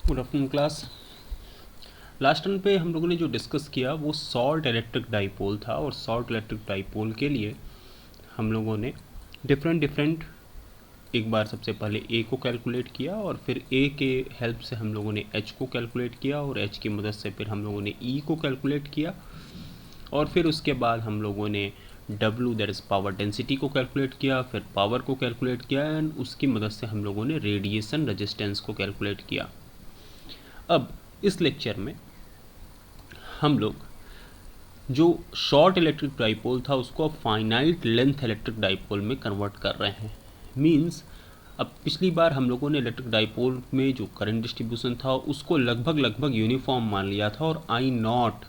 Good afternoon class. Last turn पे हम लोगों ने जो डिस्कस किया वो सॉल्ट इलेक्ट्रिक डाइपोल था, और सॉल्ट इलेक्ट्रिक डाइपोल के लिए हम लोगों ने डिफरेंट एक बार सबसे पहले ए को कैलकुलेट किया, और फिर ए के हेल्प से हम लोगों ने एच को कैलकुलेट किया, और एच की मदद से फिर हम लोगों ने ई को कैलकुलेट किया, और फिर उसके बाद हम लोगों ने W that is power density को कैलकुलेट किया, फिर पावर को कैलकुलेट किया, एंड उसकी मदद से हम लोगों ने रेडिएशन रेजिस्टेंस को कैलकुलेट किया। अब इस लेक्चर में हम लोग जो शॉर्ट इलेक्ट्रिक डाइपोल था उसको अब फाइनाइट लेंथ इलेक्ट्रिक डाइपोल में कन्वर्ट कर रहे हैं। मींस अब पिछली बार हम लोगों ने इलेक्ट्रिक डाइपोल में जो करंट डिस्ट्रीब्यूशन था उसको लगभग यूनिफॉर्म मान लिया था और आई नॉट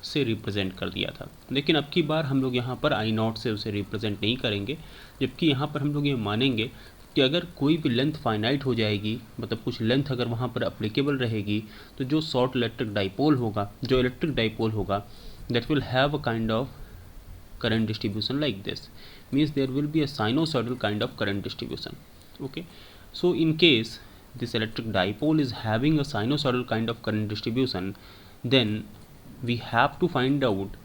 से रिप्रेजेंट कर दिया था, लेकिन अब की बार हम लोग यहाँ पर आई नॉट से उसे रिप्रेजेंट नहीं करेंगे, जबकि यहाँ पर हम लोग ये मानेंगे कि अगर कोई भी लेंथ फाइनाइट हो जाएगी, मतलब कुछ लेंथ अगर वहाँ पर अप्लीकेबल रहेगी, तो जो शॉर्ट इलेक्ट्रिक डाइपोल होगा, जो इलेक्ट्रिक डाइपोल होगा, that will have a kind of current distribution like this. Means there will be a sinusoidal kind of current distribution. Okay, so in case this electric dipole is having a sinusoidal kind of current distribution, then we have to find out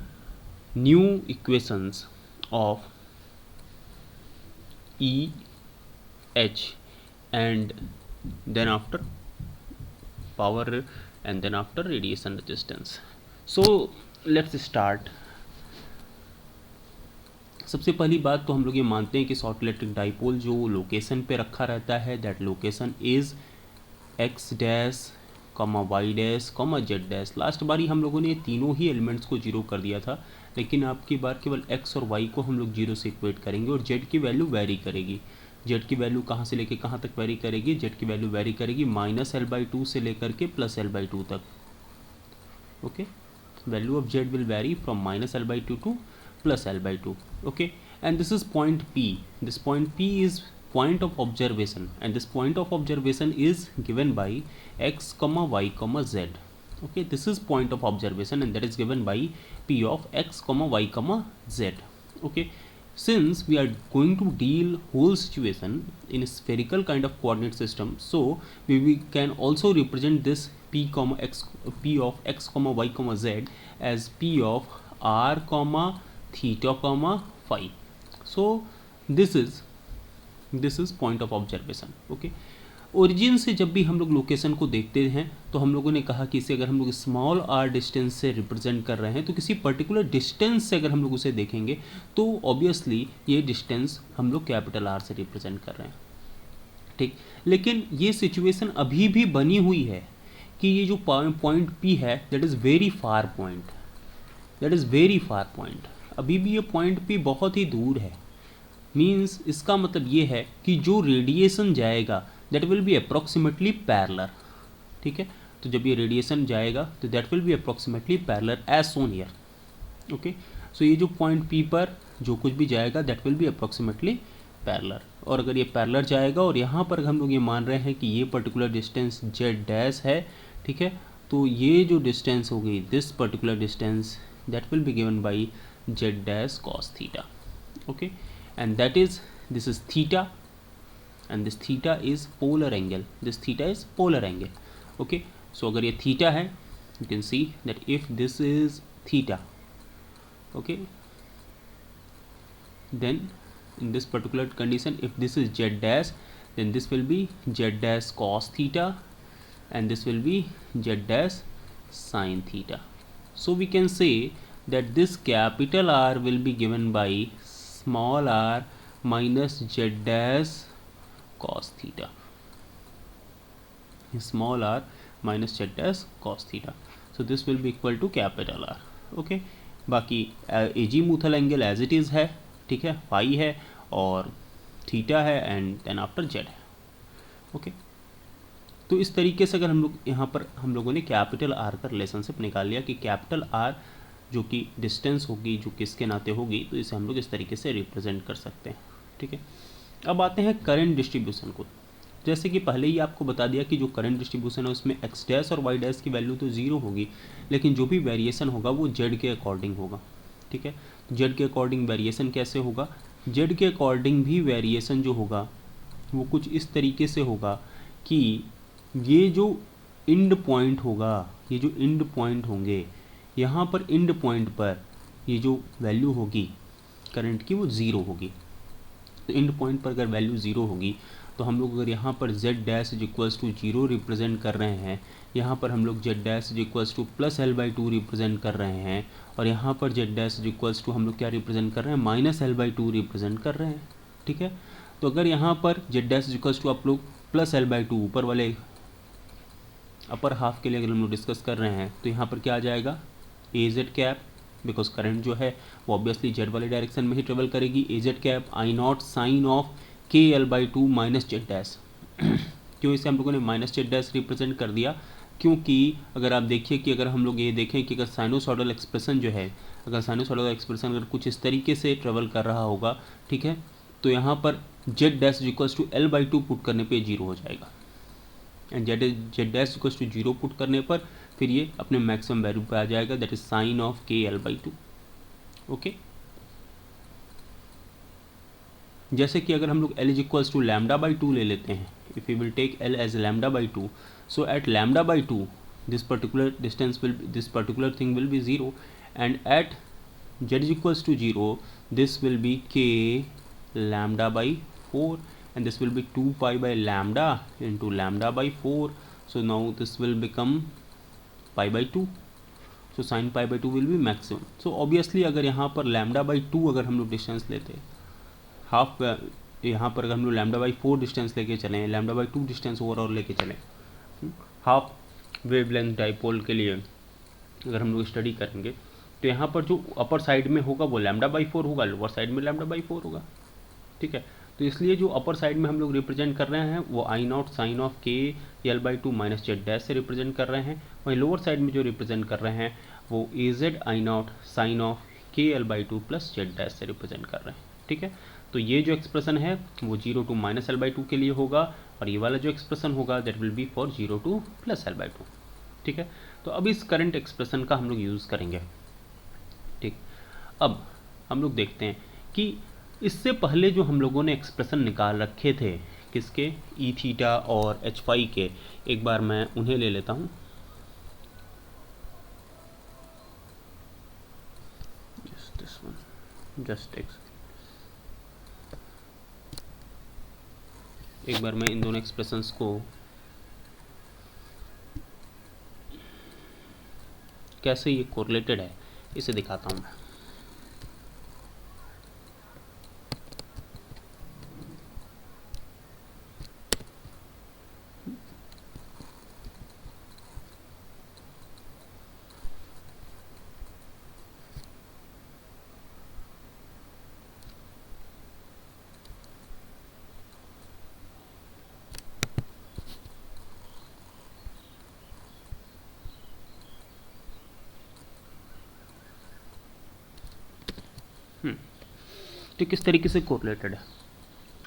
new equations of E, H, and then after power, and then after radiation resistance. So let's start. सबसे पहली बात तो हम लोग ये मानते हैं कि शॉर्ट इलेक्ट्रिक डाइपोल जो लोकेशन पे रखा रहता है, that location is X dash comma Y dash comma Z dash. Last बारी हम लोगों ने ये तीनों ही एलिमेंट्स को जीरो कर दिया था, लेकिन अब की बार केवल एक्स और वाई को हम लोग जीरो से इक्वेट करेंगे, और जेड की वैल्यू वेरी करेगी। जेड की वैल्यू कहाँ से लेकर कहाँ तक वेरी करेगी? जेड की वैल्यू वेरी करेगी -L/2 से लेकर के +L/2 तक। Okay, value of Z will vary from -L/2 to +L/2. Okay, and this is point P. This point P is point of observation, and this point of observation is given by x comma y comma z. Okay, this is point of observation, and that is given by P of x comma y comma z. Okay, since we are going to deal whole situation in a spherical kind of coordinate system, so we can also represent this P of x comma y comma z as P of r comma theta comma phi. So this is point of observation. Okay, origin से जब भी हम लोग location को देखते हैं तो हम लोगों ने कहा कि इसे अगर हम लोग स्मॉल r डिस्टेंस से रिप्रेजेंट कर रहे हैं, तो किसी पर्टिकुलर डिस्टेंस से अगर हम लोग उसे देखेंगे तो ऑब्वियसली ये डिस्टेंस हम लोग कैपिटल R से रिप्रेजेंट कर रहे हैं। ठीक, लेकिन ये सिचुएशन अभी भी बनी हुई है कि ये जो पॉइंट P है that is very far point, अभी भी ये पॉइंट P बहुत ही दूर है। मीन्स इसका मतलब ये है कि जो रेडिएशन जाएगा that will be approximately parallel. ठीक है, तो जब ये रेडिएशन जाएगा तो that will be approximately parallel as shown here. Okay, so ये जो पॉइंट P पर जो कुछ भी जाएगा that will be approximately parallel, और अगर ये पैरेलल जाएगा और यहाँ पर हम लोग ये मान रहे हैं कि ये पर्टिकुलर डिस्टेंस जेड डैश है, ठीक है, तो ये जो डिस्टेंस होगी this particular distance that will be given by z dash cos theta. Okay, and that is, this is theta, and this theta is polar angle. Okay, so अगर ये theta है, you can see that if this is theta, okay, then in this particular condition if this is z dash, then this will be z dash cos theta, and this will be z dash sin theta. So we can say that this capital R will be given by small r minus z dash cos theta. Small r minus z dash cos theta. So this will be equal to capital R. Okay, बाकी azimuthal angle as it is है, ठीक है, phi है और theta है, and then after z है। Okay, तो इस तरीके से अगर हम लोग यहाँ पर हम लोगों ने कैपिटल R का रिलेशनशिप निकाल लिया कि कैपिटल R जो कि डिस्टेंस होगी जो किसके नाते होगी, तो इसे हम लोग इस तरीके से रिप्रेजेंट कर सकते हैं। ठीक है, अब आते हैं करंट डिस्ट्रीब्यूशन को। जैसे कि पहले ही आपको बता दिया कि जो करंट डिस्ट्रीब्यूशन है उसमें एक्स डैश और वाई डैश की वैल्यू तो ज़ीरो होगी, लेकिन जो भी वेरिएशन होगा वो जेड के अकॉर्डिंग होगा। ठीक है, जेड के अकॉर्डिंग वेरिएशन कैसे होगा? जेड के अकॉर्डिंग भी वेरिएशन जो होगा वो कुछ इस तरीके से होगा कि ये जो इंड पॉइंट होगा, ये जो इंड पॉइंट होंगे, यहाँ पर इंड पॉइंट पर ये जो वैल्यू होगी करंट की वो ज़ीरो होगी। तो इंड पॉइंट पर अगर वैल्यू ज़ीरो होगी तो हम लोग अगर यहाँ पर z dash is equals to zero represent कर रहे हैं, यहाँ पर हम लोग z dash is equals to plus l/2 represent कर रहे हैं, और यहाँ पर z dash is equals to हम लोग क्या रिप्रेजेंट कर रहे हैं, माइनस l/2 रिप्रेजेंट कर रहे हैं। ठीक है, तो अगर यहाँ पर z dash is equals to आप लोग प्लस l/2 ऊपर वाले अपर हाफ के लिए अगर हम लोग डिस्कस कर रहे हैं तो यहाँ पर क्या आ जाएगा, ए जेड कैप, बिकॉज करंट जो है वो ऑब्वियसली जेड वाले डायरेक्शन में ही ट्रेवल करेगी, a z cap I naught sine of KL/2 minus Z dash. क्यों इसे हम लोगों ने माइनस जेड डैश रिप्रेजेंट कर दिया, क्योंकि अगर आप देखिए कि अगर हम लोग ये देखें कि अगर साइनोसॉइडल एक्सप्रेशन जो है, अगर साइनोसॉइडल एक्सप्रेशन अगर कुछ इस तरीके से ट्रेवल कर रहा होगा, ठीक है, तो यहाँ पर Z dash equals to L/2 put करने पे जीरो हो जाएगा, and Z dash equals to zero put करने पर फिर ये अपने मैक्सिमम वैल्यू पे आ जाएगा, that is sine of KL/2। Okay, जैसे कि अगर हम लोग L इज इक्वल्स टू λ/2 ले लेते हैं, if you will take L as λ/2, so at λ/2 this particular distance will, this particular thing will be zero, and at z is equals to 0 this will be k λ/4, and this will be 2 pi by lambda into λ/4, so now this will become pi by 2, so sin pi by 2 will be maximum। so obviously अगर यहाँ पर λ/2 अगर हम लोग distance लेते half, यहाँ पर अगर हम लोग λ/4 डिस्टेंस लेके चलें, λ/2 डिस्टेंस ओवरऑल लेके चलें हाफ वेवलेंथ डाइपोल के लिए अगर हम लोग स्टडी करेंगे, तो यहाँ पर जो अपर साइड में होगा वो λ/4 होगा, लोअर साइड में λ/4 होगा। ठीक है, तो इसलिए जो अपर साइड में हम लोग रिप्रेजेंट कर रहे हैं वो I naught sine of KL/2 minus Z dash से रिप्रेजेंट कर रहे हैं, वहीं लोअर साइड में जो रिप्रेजेंट कर रहे हैं वो AZ I naught sine of KL/2 plus Z dash से रिप्रेजेंट कर रहे हैं। ठीक है, तो ये जो एक्सप्रेशन है वो 0 टू माइनस L/2 के लिए होगा, और ये वाला जो एक्सप्रेशन होगा that will B for 0 to plus L/2। ठीक है, तो अब इस करंट एक्सप्रेशन का हम लोग यूज़ करेंगे। ठीक, अब हम लोग देखते हैं कि इससे पहले जो हम लोगों ने एक्सप्रेशन निकाल रखे थे किसके, ई थीटा और एच फाई के, एक बार मैं उन्हें ले लेता हूँ। एक बार मैं इन दोनों एक्सप्रेशंस को कैसे ये कोरिलेटेड है इसे दिखाता हूँ मैं। तो किस तरीके से कोरिलेटेड है,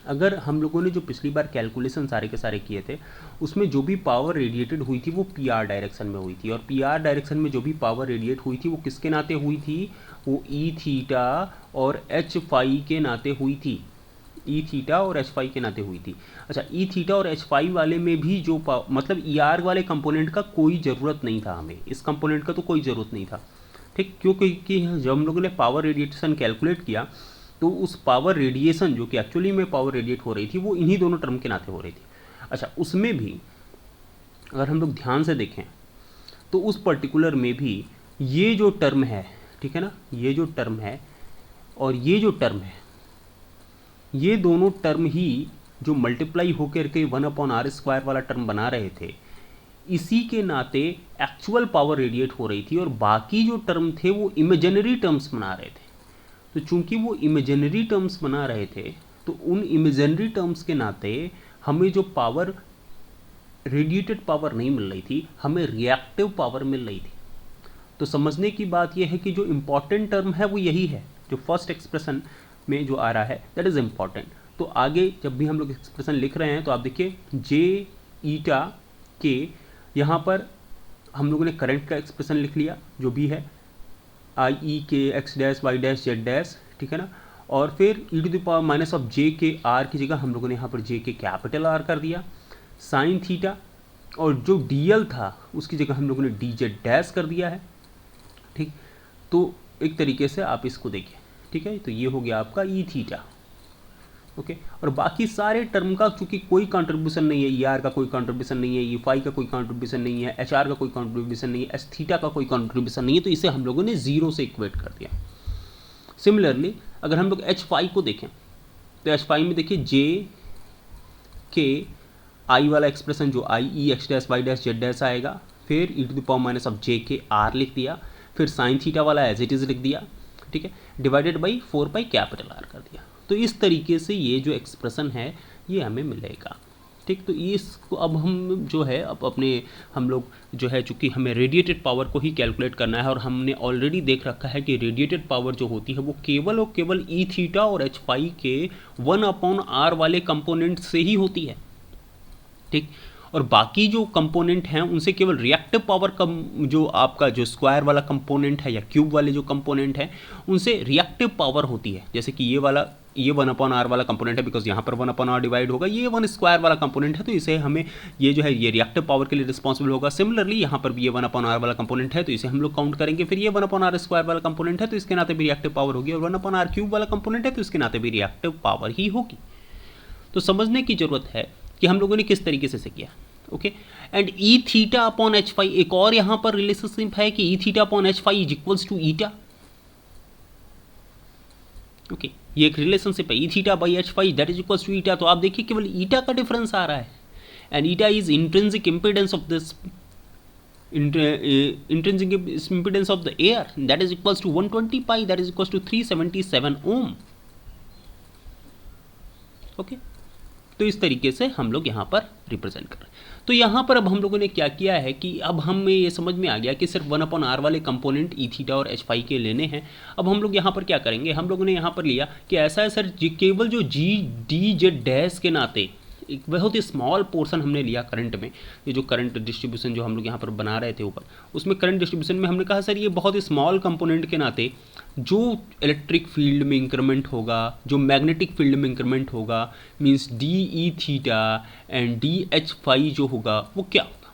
अगर हम लोगों ने जो पिछली बार कैलकुलेशन सारे के सारे किए थे उसमें जो भी पावर रेडिएटेड हुई थी वो PR डायरेक्शन में हुई थी, और PR डायरेक्शन में जो भी पावर रेडिएट हुई थी वो किसके नाते हुई थी, वो ई थीटा और एच फाई के नाते हुई थी, ई थीटा और एच फाई के नाते हुई थी। अच्छा, ई थीटा और एच फाई वाले में भी जो मतलब ER वाले कंपोनेंट का कोई ज़रूरत नहीं था, हमें इस कंपोनेंट का तो कोई ज़रूरत नहीं था। ठीक, क्योंकि जब हम लोगों ने पावर रेडिएशन कैलकुलेट किया तो उस पावर रेडिएशन जो कि एक्चुअली में पावर रेडिएट हो रही थी वो इन्हीं दोनों टर्म के नाते हो रही थी। अच्छा, उसमें भी अगर हम लोग ध्यान से देखें तो उस पर्टिकुलर में भी ये जो टर्म है, ठीक है ना, ये जो टर्म है और ये जो टर्म है, ये दोनों टर्म ही जो मल्टीप्लाई होकर के 1/r² वाला टर्म बना रहे थे, इसी के नाते एक्चुअल पावर रेडिएट हो रही थी, और बाकी जो टर्म थे वो इमेजिनरी टर्म्स बना रहे थे। तो चूंकि वो इमेजिनरी टर्म्स बना रहे थे तो उन इमेजिनरी टर्म्स के नाते हमें जो पावर रेडिएटेड पावर नहीं मिल रही थी, हमें रिएक्टिव पावर मिल रही थी। तो समझने की बात यह है कि जो इम्पॉर्टेंट टर्म है वो यही है, जो फर्स्ट एक्सप्रेशन में जो आ रहा है दैट इज़ इम्पॉर्टेंट। तो आगे जब भी हम लोग एक्सप्रेशन लिख रहे हैं तो आप देखिए जे ईटा के, यहाँ पर हम लोगों ने करंट का एक्सप्रेशन लिख लिया जो भी है, IE(k)x dash y dash z dash, ठीक है ना, और फिर e⁻ ऑफ j के r की जगह हम लोगों ने यहाँ पर j के कैपिटल R कर दिया, साइन थीटा और जो डी था उसकी जगह हम लोगों ने डी जेड डैश कर दिया है, ठीक। तो एक तरीके से आप इसको देखिए, ठीक है। तो ये हो गया आपका ई थीटा, ओके। और बाकी सारे टर्म का चूंकि कोई कंट्रीब्यूशन नहीं है, ई आर का कोई कंट्रीब्यूशन नहीं है, ई फाई का कोई कंट्रीब्यूशन नहीं है, एच आर का कोई कंट्रीब्यूशन नहीं है, एच थीटा का कोई कंट्रीब्यूशन नहीं है, तो इसे हम लोगों ने जीरो से इक्वेट कर दिया। सिमिलरली अगर हम लोग एच फाई को देखें तो एच फाई में देखिए जे के आई वाला एक्सप्रेशन जो I e x dash y dash z dash आएगा, फिर e to the power minus of j k r लिख दिया, फिर साइन थीटा वाला एज इट इज़ लिख दिया, ठीक है, divided by 4 pi capital R कर दिया। तो इस तरीके से ये जो एक्सप्रेशन है ये हमें मिलेगा, ठीक। तो इसको अब हम जो है अब अपने हम लोग जो है चूँकि हमें रेडिएटेड पावर को ही कैलकुलेट करना है, और हमने ऑलरेडी देख रखा है कि रेडिएटेड पावर जो होती है वो केवल और केवल ई थीटा और एच फाई के 1/r वाले कंपोनेंट से ही होती है, ठीक। और बाकी जो कंपोनेंट हैं उनसे केवल रिएक्टिव पावर कम, जो आपका जो स्क्वायर वाला कंपोनेंट है या क्यूब वाले जो कंपोनेंट हैं उनसे रिएक्टिव पावर होती है। जैसे कि ये वाला, ये 1/r वाला कंपोनेंट है, बिकॉज यहाँ पर 1/r डिवाइड होगा, ये 1 स्क्वायर वाला कंपोनेंट है, तो इसे हमें ये जो है ये रिएक्टिव पावर के लिए रिस्पॉन्सिबल होगा। सिमिलरली यहाँ पर भी ये 1/r वाला कंपोनेंट है, तो इसे हम लोग काउंट करेंगे। फिर ये 1/r स्क्वायर वाला कंपोनेंट है, तो इसके नाते भी रिएक्टिव पावर होगी, और 1/r क्यूब वाला कंपोनेंट है, तो इसके नाते भी रिएक्टिव पावर ही होगी। तो समझने की जरूरत है कि हम लोगों ने किस तरीके से किया, okay. And E theta upon H phi, एक और यहाँ पर रिलेशनशिप है कि ई theta upon H phi is equals to eta, okay. ये एक रिलेशनशिप है, ई theta by H phi that is equals to eta. तो आप देखिए केवल ईटा का डिफरेंस आ रहा है, and eta is intrinsic impedance of this intrinsic impedance of the air, that is equals to 120 pi, that is equals to 377 ohm, okay. तो इस तरीके से हम लोग यहाँ पर रिप्रेजेंट कर रहे हैं। तो यहाँ पर अब हम लोगों ने क्या किया है कि अब हमें ये समझ में आ गया कि सिर्फ 1/r वाले कंपोनेंट ई थीटा और एच फाई के लेने हैं। अब हम लोग यहाँ पर क्या करेंगे, हम लोगों ने यहाँ पर लिया कि ऐसा है सर केवल जो जी डी जेड डैश के नाते एक बहुत ही स्मॉल पोर्शन हमने लिया करंट में। ये जो करंट डिस्ट्रीब्यूशन जो हम लोग यहाँ पर बना रहे थे ऊपर, उसमें करंट डिस्ट्रीब्यूशन में हमने कहा सर ये बहुत ही स्मॉल कंपोनेंट के नाते जो इलेक्ट्रिक फील्ड में इंक्रीमेंट होगा, जो मैग्नेटिक फील्ड में इंक्रीमेंट होगा, means D E theta and D H phi जो होगा वो क्या होगा,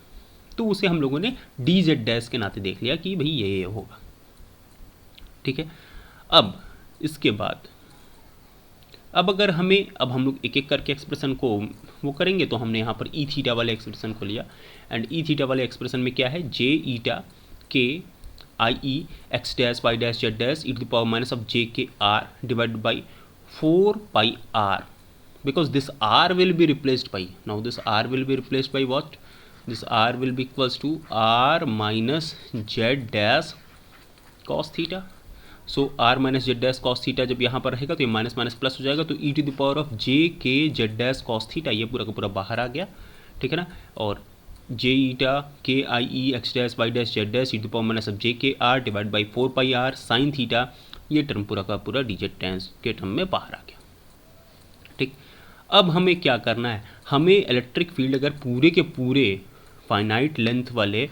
तो उसे हम लोगों ने डी जेड डैश के नाते देख लिया कि भाई ये होगा, ठीक है। अब इसके बाद अब अगर हमें, अब हम लोग एक एक करके एक्सप्रेशन को वो करेंगे, तो हमने यहाँ पर ई थीटा वाले एक्सप्रेशन को लिया, एंड ई थीटा वाले एक्सप्रेशन में क्या है, j eta k I e x dash y dash z dash e to the power minus of j k r divided by 4 pi r, because this r will be replaced by, now this r will be replaced by what, this r will be equals to r minus z dash cos theta। So R minus Z dash cos theta जब यहाँ पर रहेगा तो ये minus minus plus हो जाएगा, तो e to the power of j k z dash cos theta, ये पूरा का पूरा बाहर आ गया, ठीक है ना। और j eta k I e x dash y dash z dash e to the power minus of j k r divide by 4 pi r sine theta, ये टर्म पूरा का पूरा डी जेड टेंस के टर्म में बाहर आ गया, ठीक। अब हमें क्या करना है, हमें इलेक्ट्रिक फील्ड अगर पूरे के पूरे फाइनाइट लेंथ वाले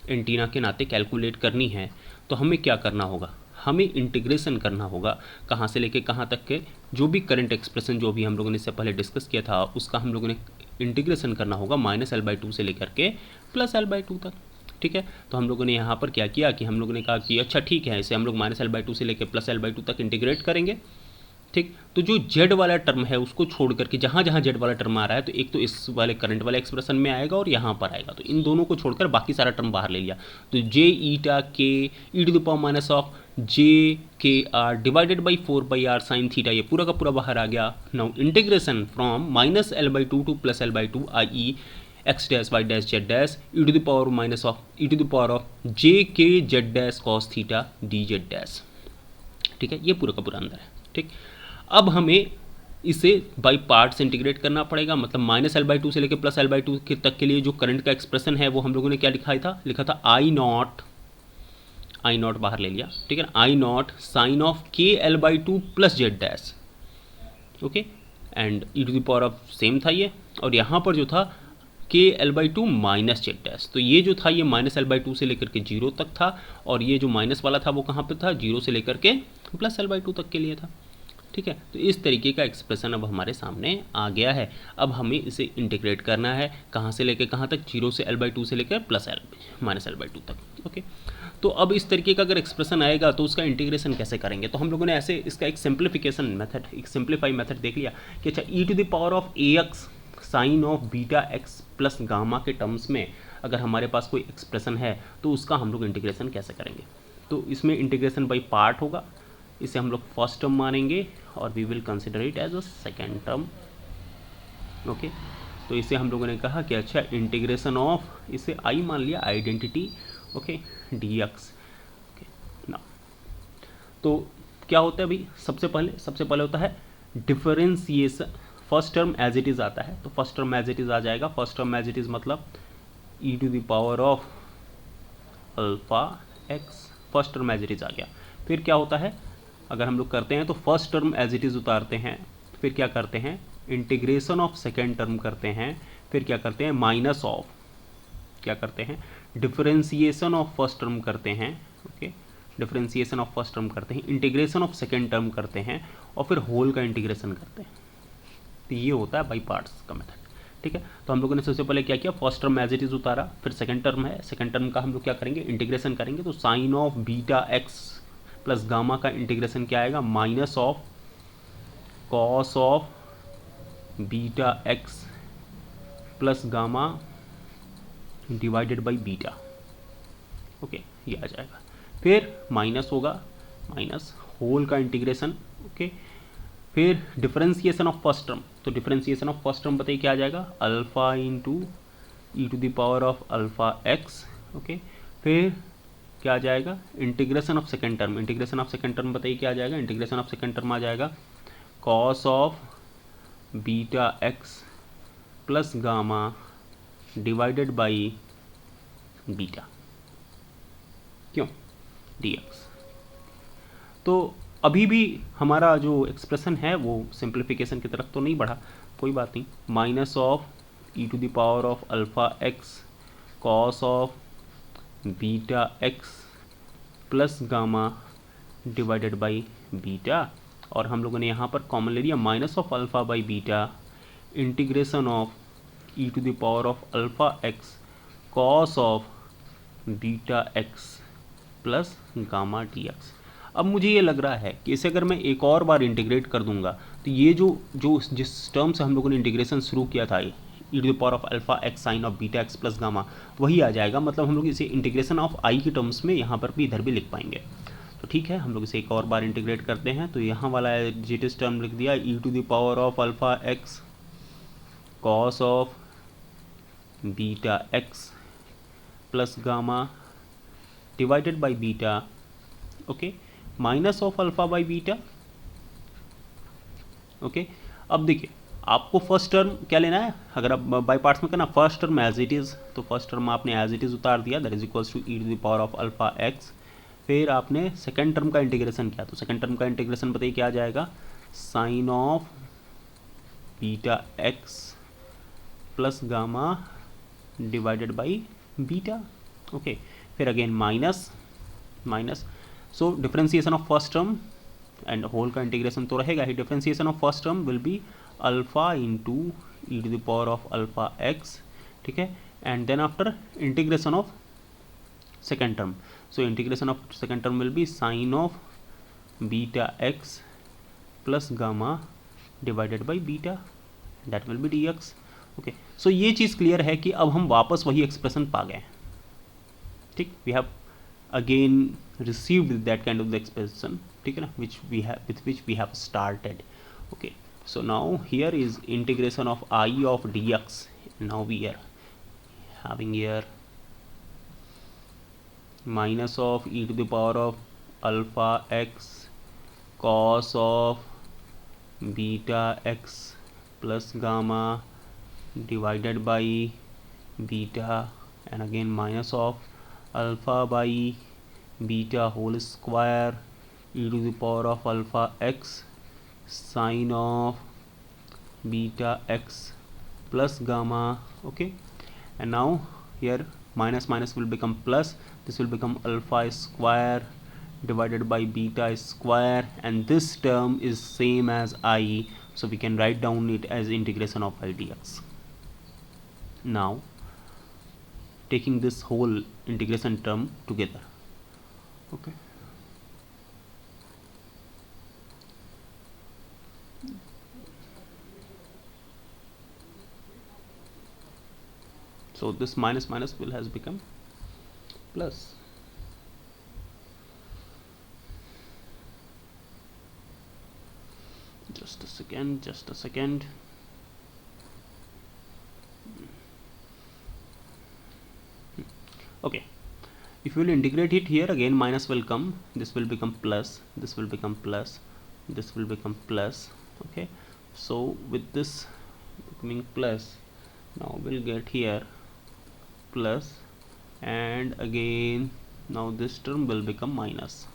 एंटीना के नाते कैलकुलेट करनी है, तो हमें क्या करना होगा, हमें इंटीग्रेशन करना होगा कहाँ से लेके कहाँ तक के, जो भी करंट एक्सप्रेशन जो भी हम लोगों ने इससे पहले डिस्कस किया था उसका हम लोगों ने इंटीग्रेशन करना होगा -L/2 से लेकर के +L/2 तक, ठीक है। तो हम लोगों ने यहाँ पर क्या किया कि हम लोगों ने कहा कि अच्छा ठीक है, इसे हम लोग -L/2 से लेकर +L/2 तक इंटीग्रेट करेंगे, ठीक। तो जो जेड वाला टर्म है उसको छोड़ करके जहाँ जहाँ जेड वाला टर्म आ रहा है, तो एक तो इस वाले करंट वाले एक्सप्रेशन में आएगा और यहाँ पर आएगा, तो इन दोनों को छोड़कर बाकी सारा टर्म बाहर ले लिया। तो j eta k e to the power minus of j k r divided by 4 pi r sine theta, ये पूरा का पूरा बाहर आ गया। Now integration from -L/2 to +L/2 I e x dash y dash z dash e to the power minus of e to the power of j k z dash cos theta d z dash, ठीक है। ये पूरा का पूरा अंदर है, ठीक। अब हमें इसे बाई पार्ट्स इंटीग्रेट करना पड़ेगा, मतलब -L/2 से लेकर +L/2 तक के लिए जो करंट का एक्सप्रेशन है वो हम लोगों ने क्या लिखा था आई नॉट बाहर ले लिया, ठीक है। आई naught sine of K L/2 plus Z dash, okay, and E to the power of same था ये, और यहाँ पर जो था के L/2 माइनस जेड डैश, तो ये जो था ये -L/2 से लेकर के 0 तक था, और ये जो माइनस वाला था वो कहाँ पे था, 0 से लेकर के +L/2 तक के लिए था, ठीक है। तो इस तरीके का एक्सप्रेशन अब हमारे सामने आ गया है। अब हमें इसे इंटीग्रेट करना है, कहाँ से लेकर कहाँ तक, 0 से L/2 से लेकर प्लस L -L/2 तक। ओके, तो अब इस तरीके का अगर एक्सप्रेशन आएगा तो उसका इंटीग्रेशन कैसे करेंगे। तो हम लोगों ने ऐसे इसका एक सिंप्लीफिकेशन मेथड, एक सिंप्लीफाई मेथड देख लिया कि अच्छा e⁴ sine of beta x plus gamma के टर्म्स में अगर हमारे पास कोई एक्सप्रेशन है तो उसका हम लोग इंटीग्रेशन कैसे करेंगे। तो इसमें इंटीग्रेशन बाई पार्ट होगा, इसे हम लोग फर्स्ट टर्म मानेंगे और we will consider it as a second term. Okay, तो इसे हम लोगों ने कहा कि अच्छा इंटीग्रेशन ऑफ, इसे आई मान लिया, आइडेंटिटी, ओके, dx। ओके ना, तो क्या होता है भाई, सबसे पहले होता है differentiation. First term as it is आता है, तो first term as it is आ जाएगा। First term as it is मतलब e⁴ alpha x, first term as it is आ गया। फिर क्या होता है, अगर हम लोग करते हैं तो first term as it is उतारते हैं, फिर क्या करते हैं, इंटीग्रेशन ऑफ सेकेंड टर्म करते हैं, फिर क्या करते हैं, माइनस ऑफ, क्या करते हैं, डिफरेंशिएशन ऑफ फर्स्ट टर्म करते हैं। Okay, differentiation of first term करते हैं, इंटीग्रेशन ऑफ सेकेंड टर्म करते हैं और फिर होल का इंटीग्रेशन करते हैं। तो ये होता है बाई पार्ट्स का मेथड। ठीक है, तो हम लोगों ने सबसे पहले क्या किया, first term as it is उतारा, फिर सेकंड टर्म है, सेकंड टर्म का हम लोग क्या करेंगे, इंटीग्रेशन करेंगे। तो sine of beta x plus gamma का इंटीग्रेशन क्या आएगा, minus of cos of beta x plus gamma divided by beta. Okay, ये आ जाएगा। फिर माइनस होगा, माइनस होल का इंटीग्रेशन। ओके, फिर डिफरेंशिएशन ऑफ फर्स्ट टर्म, तो डिफरेंशिएशन ऑफ फर्स्ट टर्म बताइए क्या आ जाएगा, alpha into e⁴ x. Okay, फिर क्या आ जाएगा, integration of second term, integration of second term बताइए क्या आ जाएगा, इंटीग्रेशन ऑफ सेकेंड टर्म आ जाएगा cos of beta x plus gamma divided by beta, क्यों, dx। तो अभी भी हमारा जो एक्सप्रेशन है वो सिंप्लीफिकेशन की तरफ तो नहीं बढ़ा, कोई बात नहीं। Minus of e⁴ alpha x cos of beta x plus gamma divided by beta, और हम लोगों ने यहाँ पर कॉमन ले लिया minus of alpha by beta integration of e⁴ alpha x cos of beta x plus gamma dx। अब मुझे ये लग रहा है कि इसे अगर मैं एक और बार इंटीग्रेट कर दूंगा तो ये जो जिस टर्म से हम लोगों ने इंटीग्रेशन शुरू किया था, e⁴ X sine of beta x plus gamma, वही आ जाएगा। मतलब हम लोग इसे इंटीग्रेशन ऑफ आई के टर्म्स में यहाँ पर भी इधर भी लिख पाएंगे। तो ठीक है, हम लोग इसे एक और बार इंटीग्रेट करते हैं। तो यहाँ वाला जिटिस टर्म लिख दिया e⁴ x cos of beta x plus gamma divided by beta, okay, minus of alpha by beta. Okay, अब देखिए आपको फर्स्ट टर्म क्या लेना है, अगर आप बाई पार्ट्स में करना, first term as it is, तो फर्स्ट टर्म आपने एज इट इज़ उतार दिया, that is equals to e⁴ X. फिर आपने सेकेंड टर्म का इंटीग्रेशन किया, तो सेकेंड टर्म का इंटीग्रेशन बताइए क्या आ जाएगा, sine of beta x plus gamma divided by beta. Okay, फिर again minus, so differentiation of first term and whole का इंटीग्रेशन तो रहेगा ही। Differentiation of first term will be alpha into e⁴ x, ठीक है, and then after integration of second term, so integration of second term will be sine of beta x plus gamma divided by beta, that will be dx। Okay, so ये चीज़ clear है कि अब हम वापस वही expression पा गए। ठीक, we have again received that kind of the expression, ठीक है ना, which we have started। okay, so now here is integration of I of dx। now we are having here minus of e⁴ x cos of beta x plus gamma divided by beta, and again minus of alpha by beta whole square e⁴ x sine of beta x plus gamma. Okay, and now here minus will become plus, this will become alpha square divided by beta square, and this term is same as I, so we can write down it as integration of I dx. Now taking this whole integration term together, okay, so this minus minus will has become plus. Just a second. Okay, if you will integrate it here, again minus will come, this will become plus, this will become plus, this will become plus. Okay, so with this becoming plus, now we'll get here plus, and again now this term will become minus.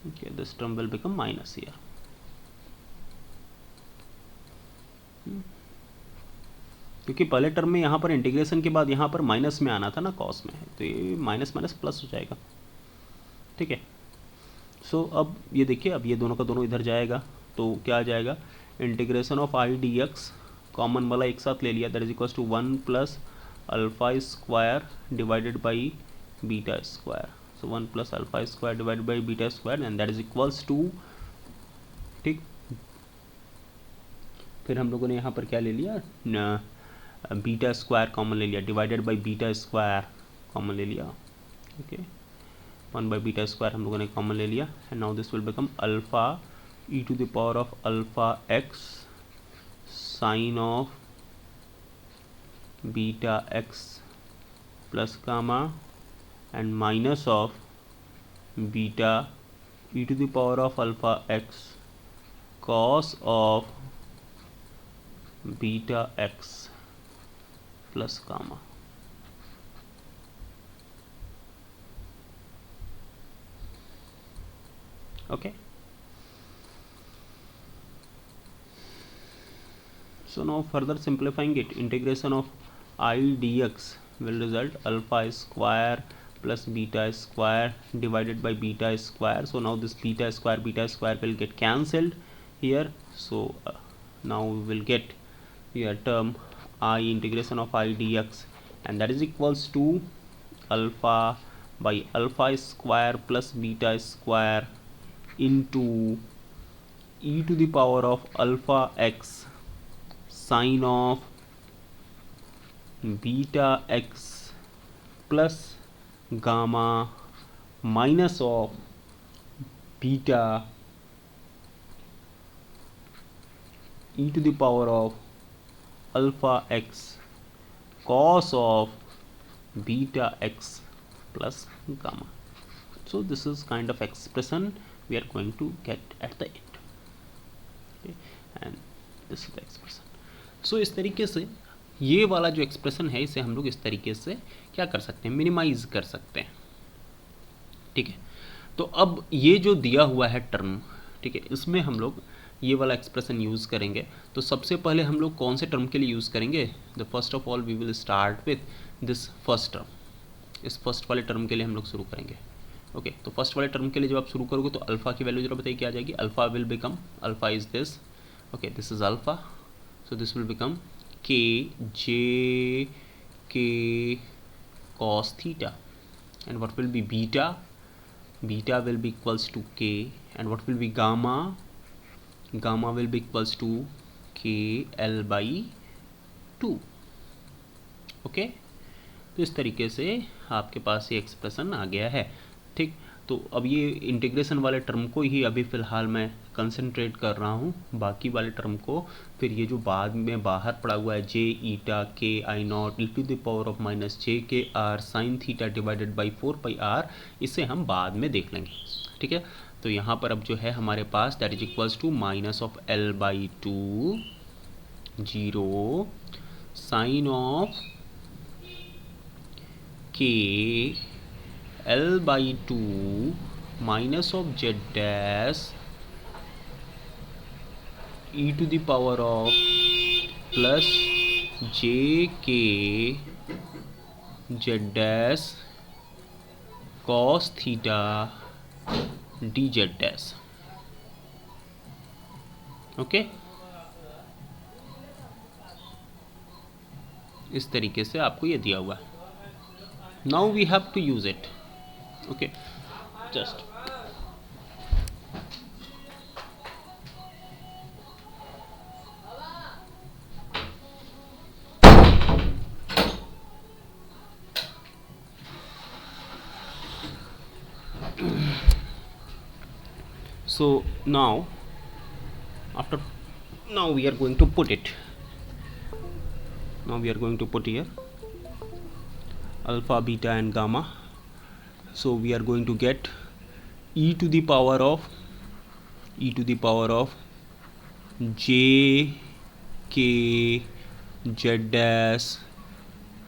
Okay, this term will become minus here. क्योंकि पहले term में यहाँ पर integration के बाद यहाँ पर minus में आना था ना कॉस में, तो ये माइनस माइनस प्लस हो जाएगा. ठीक है, सो अब ये देखिए, अब ये दोनों का दोनों इधर जाएगा तो क्या आ जाएगा, integration of I D X common वाला एक साथ ले लिया, that is equals to 1 plus alpha square divided by beta square. So 1 plus alpha square divided by beta square, and that is equals to, ठीक, फिर हम लोगों ने यहाँ पर क्या ले लिया, बीटा स्क्वायर कॉमन ले लिया, divided by beta square common ले लिया. ओके, 1 बाई बीटा स्क्वायर हम लोगों ने कॉमन ले लिया, and now this will become alpha e to the power of alpha x sine of beta x plus gamma and minus of beta e to the power of alpha x cos of beta x plus gamma. Okay, so now further simplifying it, integration of I dx will result alpha square plus beta square divided by beta square. So now this beta square will get cancelled here, so now we will get here term I integration of I dx, and that is equals to alpha by alpha square plus beta square into e to the power of alpha x sine of beta x plus gamma minus of beta e to the power of alpha x cos of beta x plus gamma. So this is kind of expression we are going to get at the end. Okay, and this is the expression. So इस तरीके से ये वाला जो expression है इसे हम लोग इस तरीके से क्या कर सकते हैं, मिनिमाइज कर सकते हैं. ठीक है, तो अब ये जो दिया हुआ है टर्म, ठीक है, इसमें हम लोग ये वाला एक्सप्रेशन यूज़ करेंगे. तो सबसे पहले हम लोग कौन से टर्म के लिए यूज़ करेंगे, the first of all we will start with this first term. इस फर्स्ट वाले टर्म के लिए हम लोग शुरू करेंगे. ओके, तो फर्स्ट वाले टर्म के लिए जब आप शुरू करोगे तो अल्फा की वैल्यू जरा बताइए क्या आ जाएगी. Alpha will become, alpha is this, okay, this is alpha, so this will become k j k cos theta, and what will be beta, beta will be equals to k, and what will be gamma, gamma will be equals to k l by 2. Okay, तो इस तरीके से आपके पास ये expression आ गया है. ठीक, तो अब ये इंटीग्रेशन वाले टर्म को ही अभी फ़िलहाल मैं कंसंट्रेट कर रहा हूँ, बाकी वाले टर्म को फिर ये जो बाद में बाहर पड़ा हुआ है j eta k I naught e to the power of minus j k r sine theta divided by 4 pi r, इसे हम बाद में देख लेंगे. ठीक है, तो यहाँ पर अब जो है हमारे पास that is equals to minus of l by 2 0 sine of k L by 2 minus of z dash e to the power of plus j k z dash cos theta d z dash. Okay, इस तरीके से आपको ये दिया हुआ है। Now we have to use it. Okay, just so now after now we are going to put it. Now we are going to put here alpha, beta and gamma. So we are going to get e to the power of j k z dash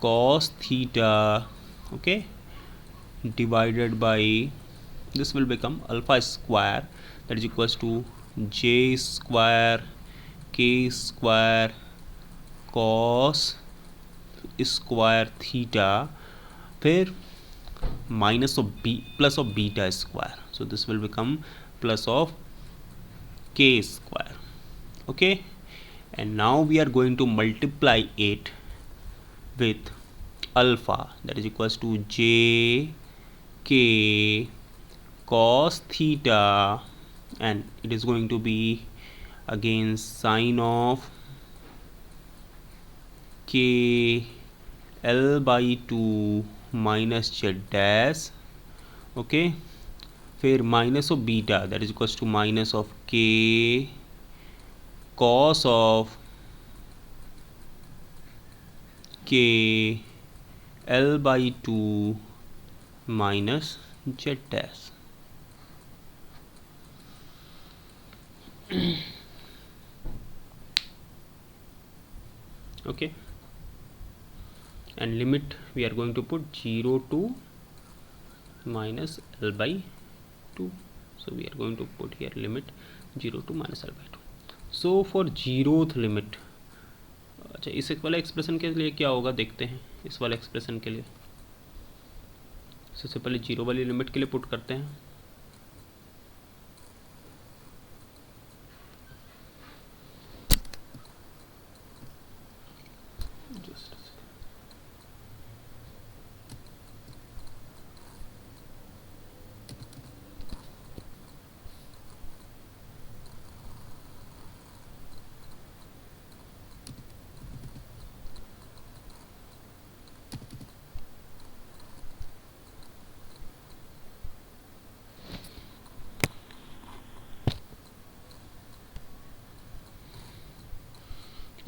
cos theta, okay, divided by, this will become alpha square, that is equals to j square k square cos square theta, फिर minus of b plus of beta square, so this will become plus of k square. Okay, and now we are going to multiply it with alpha, that is equals to j k cos theta, and it is going to be again sine of k l by 2 minus z dash, okay, फिर minus of beta, that is equals to minus of k cos of k l by 2 minus z dash. Okay, and limit we are going to put 0 to minus l by 2. So we are going to put here limit 0 to minus l by 2. So for zeroth limit, अच्छा इस वाला expression के लिए क्या होगा देखते हैं। इस वाले एक्सप्रेशन के लिए सबसे पहले जीरो वाली लिमिट के लिए पुट करते हैं।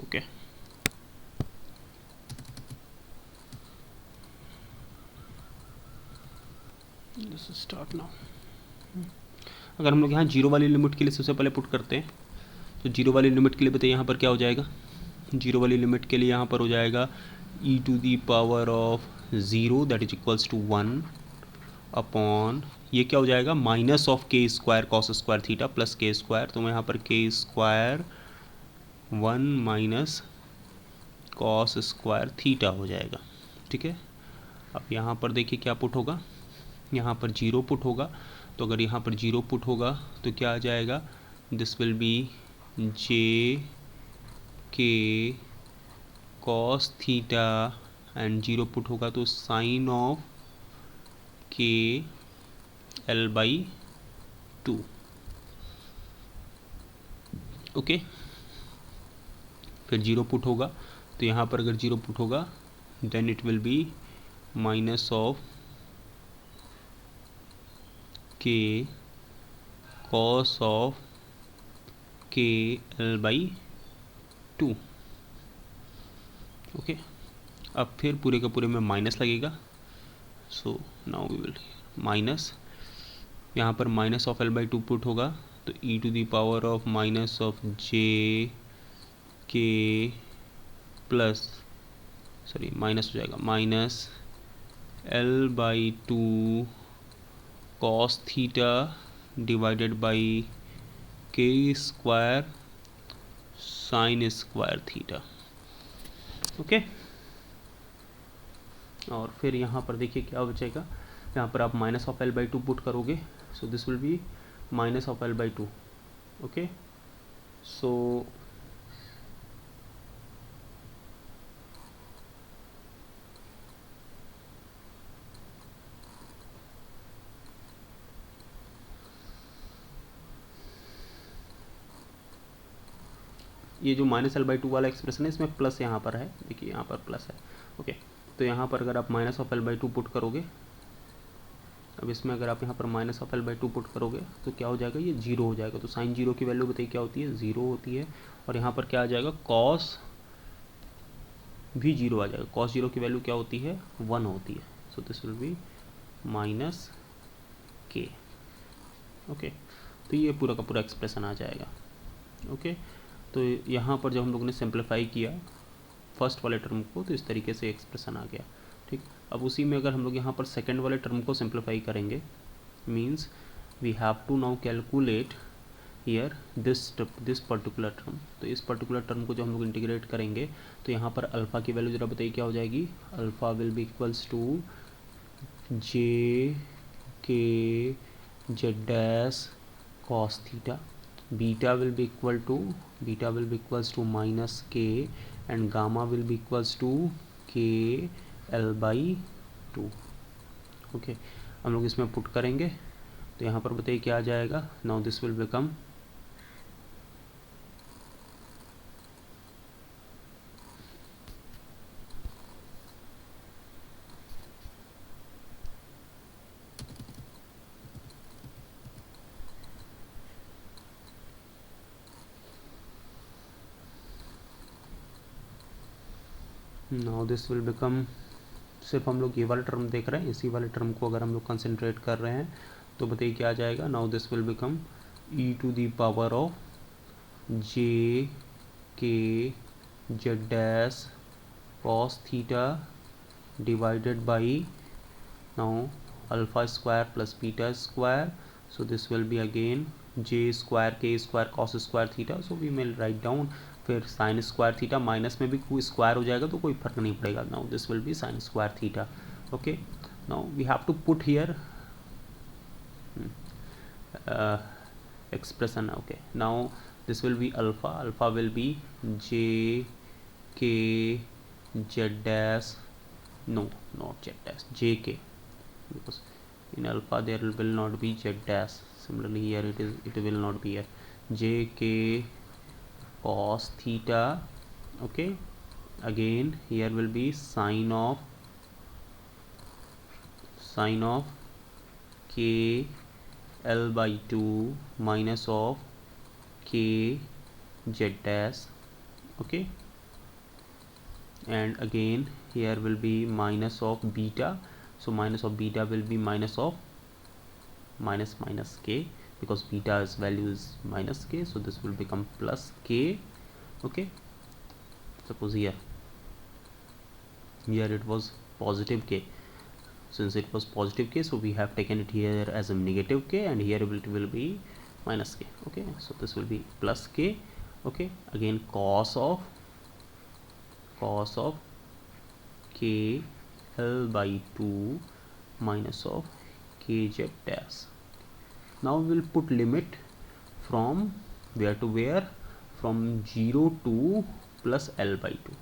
Okay, start now. अगर हम लोग यहाँ जीरो वाली लिमिट के लिए सबसे पहले पुट करते हैं तो जीरो वाली लिमिट के लिए बताइए यहाँ पर क्या हो जाएगा। जीरो वाली लिमिट के लिए यहाँ पर हो जाएगा e to the power of zero that is equals to 1 upon ये क्या हो जाएगा minus of k square cos square theta plus k square, तो यहाँ पर k square 1 minus cos square theta हो जाएगा। ठीक है, अब यहाँ पर देखिए क्या पुट होगा, यहाँ पर जीरो पुट होगा, तो अगर यहाँ पर जीरो पुट होगा तो क्या आ जाएगा, this will be j k cos theta and zero put होगा तो sine of k l by 2। Okay, फिर जीरो पुट होगा तो यहाँ पर अगर जीरो पुट होगा then it will be minus of k cos of k l by 2। Okay, अब फिर पूरे के पूरे में माइनस लगेगा, so now we will minus, यहाँ पर minus of l by 2 put होगा तो e to the power of minus of j k plus sorry minus हो जाएगा minus l by 2 cos theta divided by k square sine square theta. Okay, और फिर यहाँ पर देखिए क्या बचेगा, यहाँ पर आप minus of l by two put करोगे, so this will be minus of l by two. Okay, so ये जो माइनस एल बाई टू वाला एक्सप्रेशन है इसमें प्लस यहाँ पर है, देखिए यहाँ पर प्लस है. ओके, तो यहाँ पर अगर आप minus of l by two put करोगे, अब इसमें अगर आप यहाँ पर minus of l by two put करोगे तो क्या हो जाएगा, ये जीरो हो जाएगा. तो साइन जीरो की वैल्यू बताइए क्या होती है, जीरो होती है. और यहाँ पर क्या आ जाएगा, कॉस भी जीरो आ जाएगा. कॉस जीरो की वैल्यू क्या होती है, वन होती है. सो दिस विल बी माइनस के. ओके, तो ये पूरा का पूरा एक्सप्रेशन आ जाएगा. ओके, तो यहाँ पर जब हम लोगों ने सिंप्लीफाई किया फर्स्ट वाले टर्म को तो इस तरीके से एक्सप्रेशन आ गया. ठीक, अब उसी में अगर हम लोग यहाँ पर सेकेंड वाले टर्म को सिंप्लीफाई करेंगे, means we have to now calculate here this particular term. तो इस पर्टिकुलर टर्म को जो हम लोग इंटीग्रेट करेंगे तो यहाँ पर अल्फ़ा की वैल्यू ज़रा बताइए क्या हो जाएगी. Alpha will be equals to j k z dash cos theta. Beta will be equals to minus k and gamma will be equals to k l by 2. Okay, हम लोग इसमें पुट करेंगे तो यहाँ पर बताइए क्या आ जाएगा. नाउ दिस विल बिकम सिर्फ हम लोग ये वाला टर्म देख रहे हैं, इसी वाले टर्म को अगर हम लोग कंसंट्रेट कर रहे हैं तो बताइए क्या आ जाएगा. Now this will become e to the power of j k z dash cos theta divided by now alpha square plus beta square. So this will be again j square k square cos square theta. So we will write down, फिर sine square theta, minus में भी कोई square हो जाएगा तो कोई फर्क नहीं पड़ेगा. Now this will be sine square theta. Okay, now we have to put here expression. Okay, now this will be alpha will be j k z dash, no, not z dash, j k, because in alpha there will not be z dash. Similarly here it will not be here, j k cos theta. Okay, again here will be sine of k l by 2 minus of k z dash. Okay, and again here will be minus of beta. So minus of beta will be minus of minus k, because beta's value is minus k, so this will become plus k. Okay, suppose here it was positive k. Since it was positive k, so we have taken it here as a negative k, and here it will be minus k. Okay, so this will be plus k. Okay, again cos of k l by 2 minus of k z dash. Now we will put limit from where to where, from 0 to plus l by 2,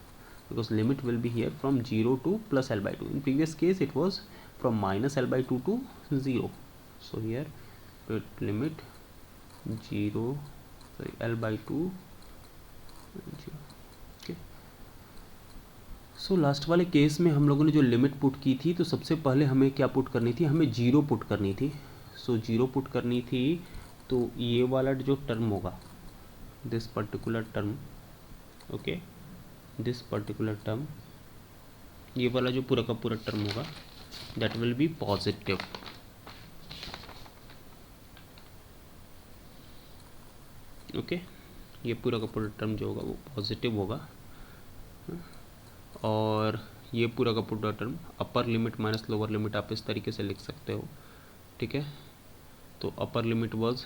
because limit will be here from 0 to plus l by 2. In previous case it was from minus l by 2 to 0. So here put limit 0, sorry, l by 2 0. Okay, so last वाले case में हम लोगों ने जो limit put की थी तो सबसे पहले हमें क्या पुट करनी थी, हमें जीरो पुट करनी थी. सो जीरो पुट करनी थी तो ये वाला जो टर्म होगा, this particular term, okay, this particular term, ये वाला जो पूरा का पूरा टर्म होगा that will be positive. Okay, ये पूरा का पूरा टर्म जो होगा वो पॉजिटिव होगा, और ये पूरा का पूरा term upper limit minus lower limit आप इस तरीके से लिख सकते हो. ठीक है, तो अपर लिमिट वाज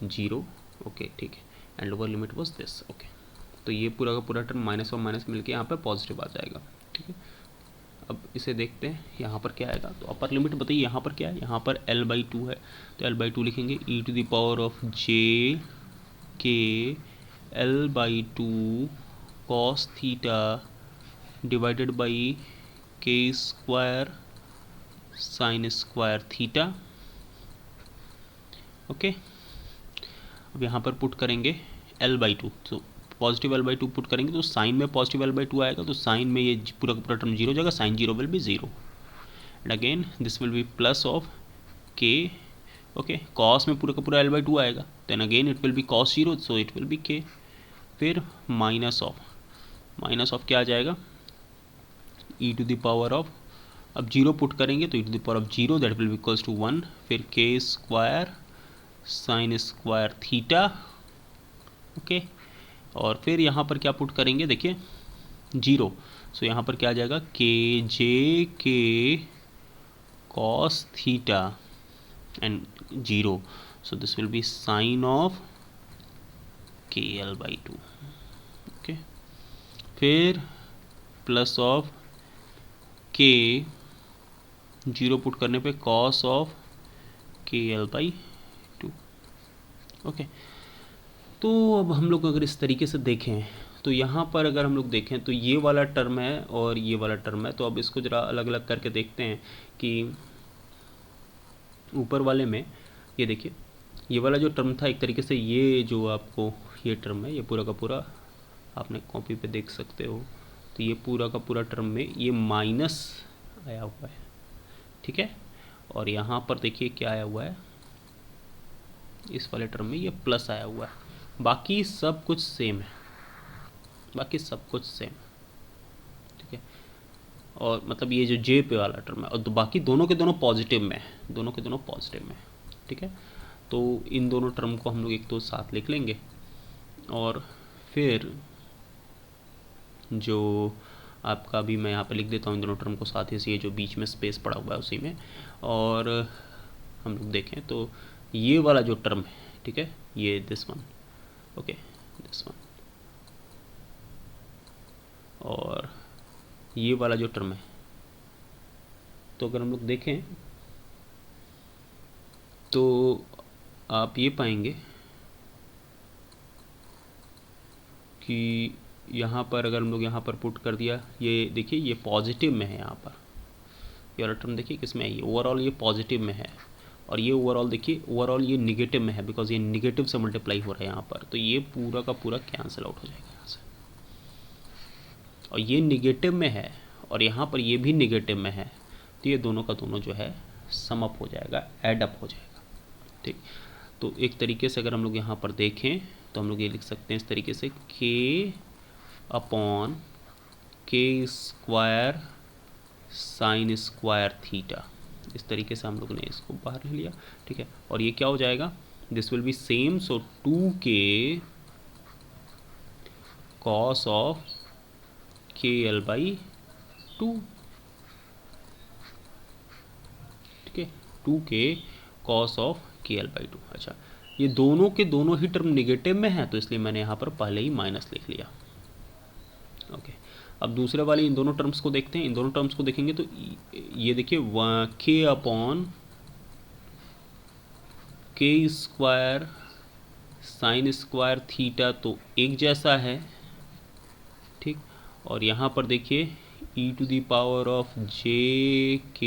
0, ओके, ठीक है, and lower limit was this. Okay, तो ये पूरा का पूरा टर्म माइनस और माइनस मिलके यहाँ पर पॉजिटिव आ जाएगा. ठीक है, अब इसे देखते हैं यहाँ पर क्या आएगा। तो अपर लिमिट बताइए यहाँ पर क्या है, यहाँ पर L/2 है, तो L/2 लिखेंगे e⁻j k L/2 cos theta divided by k square sine square theta. Okay, अब यहाँ पर पुट करेंगे L/2, तो पॉजिटिव L/2 पुट करेंगे तो साइन में पॉजिटिव L/2 आएगा, तो साइन में ये पूरा का पूरा टर्म जीरो हो जाएगा, sine zero will be zero and again this will be plus of k। Okay, cos में पूरा का पूरा L/2 आएगा, then again it will be cos zero, so it will be k। फिर माइनस ऑफ क्या आ जाएगा, e⁻, अब जीरो पुट करेंगे तो e⁻0 that will be equals to 1, फिर k square sine square theta. Okay, और फिर यहाँ पर क्या पुट करेंगे, देखिए जीरो, सो यहाँ पर क्या आ जाएगा kj cos theta and zero, so this will be sine of kL/2। Okay, फिर plus of k, zero put करने पे cos ऑफ kL/2। ओके, तो अब हम लोग अगर इस तरीके से देखें तो यहाँ पर अगर हम लोग देखें तो ये वाला टर्म है और ये वाला टर्म है, तो अब इसको ज़रा अलग अलग करके देखते हैं कि ऊपर वाले में ये देखिए, ये वाला जो टर्म था एक तरीके से, ये जो आपको ये टर्म है ये पूरा का पूरा आपने कॉपी पे देख सकते हो, तो ये पूरा का पूरा टर्म में ये माइनस आया हुआ है, ठीक है, और यहाँ पर देखिए क्या आया हुआ है, इस वाले टर्म में ये प्लस आया हुआ है, बाकी सब कुछ सेम है, बाकी सब कुछ सेम, ठीक है, और मतलब ये जो जे पे वाला टर्म है, और बाकी दोनों के दोनों पॉजिटिव में है, दोनों के दोनों पॉजिटिव में, ठीक है। तो इन दोनों टर्म को हम लोग एक तो साथ लिख लेंगे, और फिर जो आपका भी मैं यहाँ पे लिख देता हूँ इन दोनों टर्म को साथ ही से, ये जो बीच में स्पेस पड़ा हुआ है उसी में, और हम लोग देखें तो ये वाला जो टर्म है, ठीक है, ये this one, okay this one, और ये वाला जो टर्म है, तो अगर हम लोग देखें तो आप ये पाएंगे कि यहाँ पर अगर हम लोग यहाँ पर पुट कर दिया, ये देखिए ये पॉजिटिव में है, यहाँ पर ये वाला टर्म देखिए किस में है, ये ओवरऑल ये पॉजिटिव में है, और ये ओवरऑल देखिए ओवरऑल ये निगेटिव में है, बिकॉज ये निगेटिव से मल्टीप्लाई हो रहा है यहाँ पर, तो ये पूरा का पूरा कैंसिल आउट हो जाएगा यहाँ से, और ये निगेटिव में है और यहाँ पर ये भी निगेटिव में है, तो ये दोनों का दोनों जो है सम अप हो जाएगा, एड अप हो जाएगा, ठीक। तो एक तरीके से अगर हम लोग यहाँ पर देखें तो हम लोग ये लिख सकते हैं इस तरीके से, k/k square sine square theta, इस तरीके से हम लोग ने इसको बाहर ले लिया, ठीक है, और ये क्या हो जाएगा, this will B same, so 2k cos of kL/2, ठीक है, 2k cos ऑफ kL/2। अच्छा, ये दोनों के दोनों ही टर्म निगेटिव में है, तो इसलिए मैंने यहाँ पर पहले ही माइनस लिख लिया। ओके, अब दूसरे वाले इन दोनों टर्म्स को देखते हैं, इन दोनों टर्म्स को देखेंगे तो ये देखिए k square sine square theta तो एक जैसा है, ठीक, और यहाँ पर देखिए e⁻j k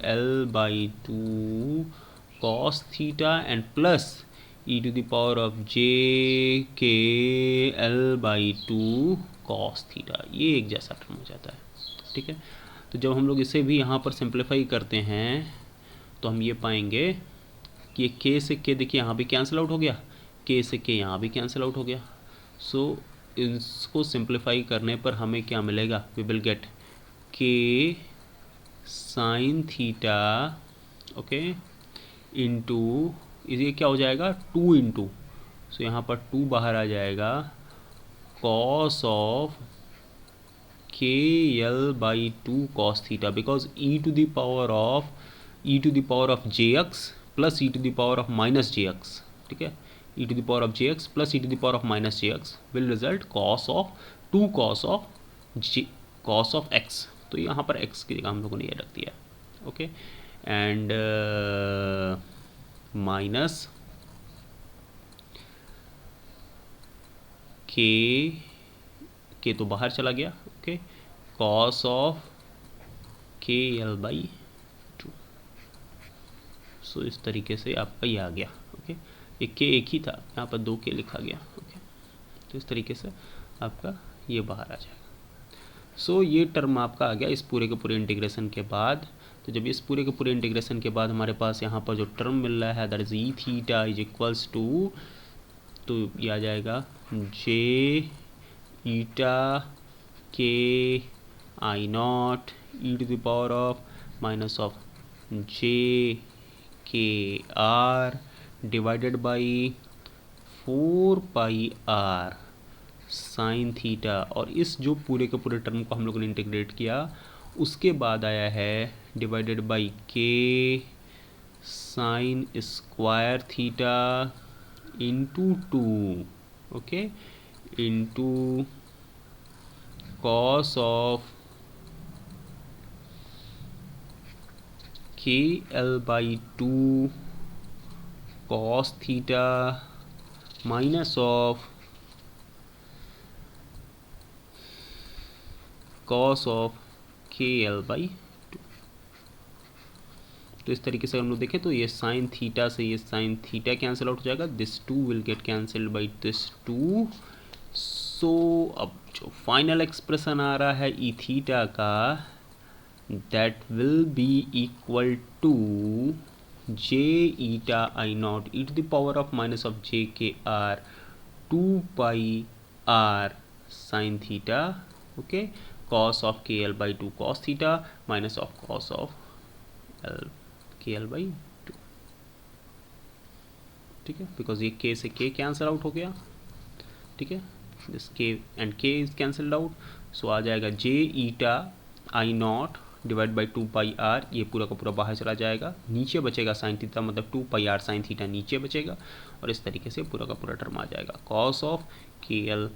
L/2 cos theta and plus e⁻j k L/2 cos theta, ये एक जैसा टर्म हो जाता है, ठीक है। तो जब हम लोग इसे भी यहाँ पर सिंप्लीफाई करते हैं तो हम ये पाएंगे कि ये k से k देखिए यहाँ भी कैंसिल आउट हो गया, k से k यहाँ भी कैंसिल आउट हो गया, सो इसको सिंप्लीफाई करने पर हमें क्या मिलेगा, we will get k sine theta, okay, into ये क्या हो जाएगा 2 इंटू, सो यहाँ पर 2 बाहर आ जाएगा, cos of kL/2 cos theta, because e⁻ of jx plus e⁻−jx, ठीक है, e⁻jx plus e⁻−jx will result cos of 2 cos of x, तो यहाँ पर x की जगह हम लोगों ने ये रख दिया, ओके, एंड माइनस के तो बाहर चला गया, okay, cos of k l by 2। सो इस तरीके से आपका ये आ गया, ओके, ये के एक ही था, यहाँ पर 2 के लिखा गया, ओके, तो इस तरीके से आपका ये बाहर आ जाएगा। सो ये टर्म आपका आ गया इस पूरे के पूरे इंटीग्रेशन के बाद। तो जब इस पूरे के पूरे इंटीग्रेशन के बाद हमारे पास यहाँ पर जो टर्म मिल रहा है that is e theta is equals to, तो ये आ जाएगा j eta k I naught e to the power of minus of j k r divided by 4 pi r sine theta. और इस जो पूरे के पूरे टर्म को हम लोगों ने इंटीग्रेट किया उसके बाद आया है divided by k sine square theta into 2, okay, into cos of k l by 2 cos theta minus of cos of k l by 2। तो इस तरीके से हम लोग देखें तो ये साइन थीटा से ये साइन थीटा कैंसिल आउट हो जाएगा, this 2 will get cancelled by this 2। So अब जो फाइनल एक्सप्रेशन आ रहा है ई थीटा का that will be equal to j eta I naught e to the power of minus of j k r 2 pi r sine theta, okay, cos of kl by 2 cos theta minus of cos of kl by 2, ठीक है, because ये k से k cancel out हो गया, ठीक है, this k and k is cancelled out. So आ जाएगा j eta I naught divide by 2 pi r, ये पूरा का पूरा बाहर चला जाएगा, नीचे बचेगा साइन थीटा मतलब 2 पाई आर साइन थीटा नीचे बचेगा, और इस तरीके से पूरा का पूरा टर्म आ जाएगा cos of k l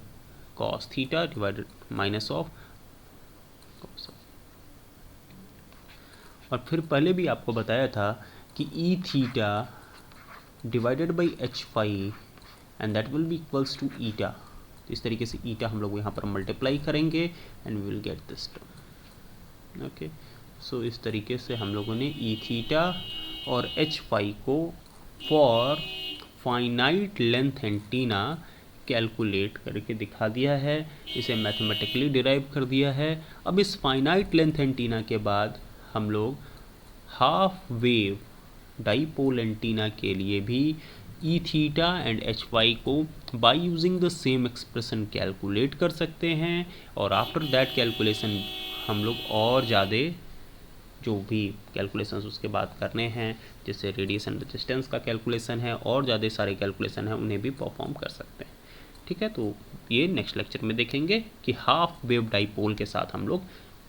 cos theta divided minus of. और फिर पहले भी आपको बताया था कि ई theta divided by H phi and that will be equals to eta. तो इस तरीके से ईटा हम लोग यहाँ पर मल्टीप्लाई करेंगे and we will get this term, okay. So इस तरीके से हम लोगों ने ई थीटा और एच फाई को for finite length antenna calculate करके दिखा दिया है, इसे मैथमेटिकली डिराइव कर दिया है। अब इस फाइनाइट लेंथ एंटीना के बाद हम लोग हाफ वेव डाइपोल एंटीना के लिए भी e theta and h phi को by using the same expression calculate कर सकते हैं, और आफ्टर दैट कैलकुलेशन हम लोग और ज़्यादा जो भी कैलकुलेशंस उसके बाद करने हैं, जैसे रेडिएशन रेजिस्टेंस का कैलकुलेशन है और ज़्यादा सारे कैलकुलेशन हैं, उन्हें भी परफॉर्म कर सकते हैं, ठीक है। तो ये नेक्स्ट लेक्चर में देखेंगे कि हाफ वेव डाइपोल के साथ हम लोग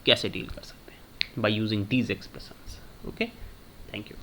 कैसे डील कर सकते हैं by using these expressions, okay. Thank you.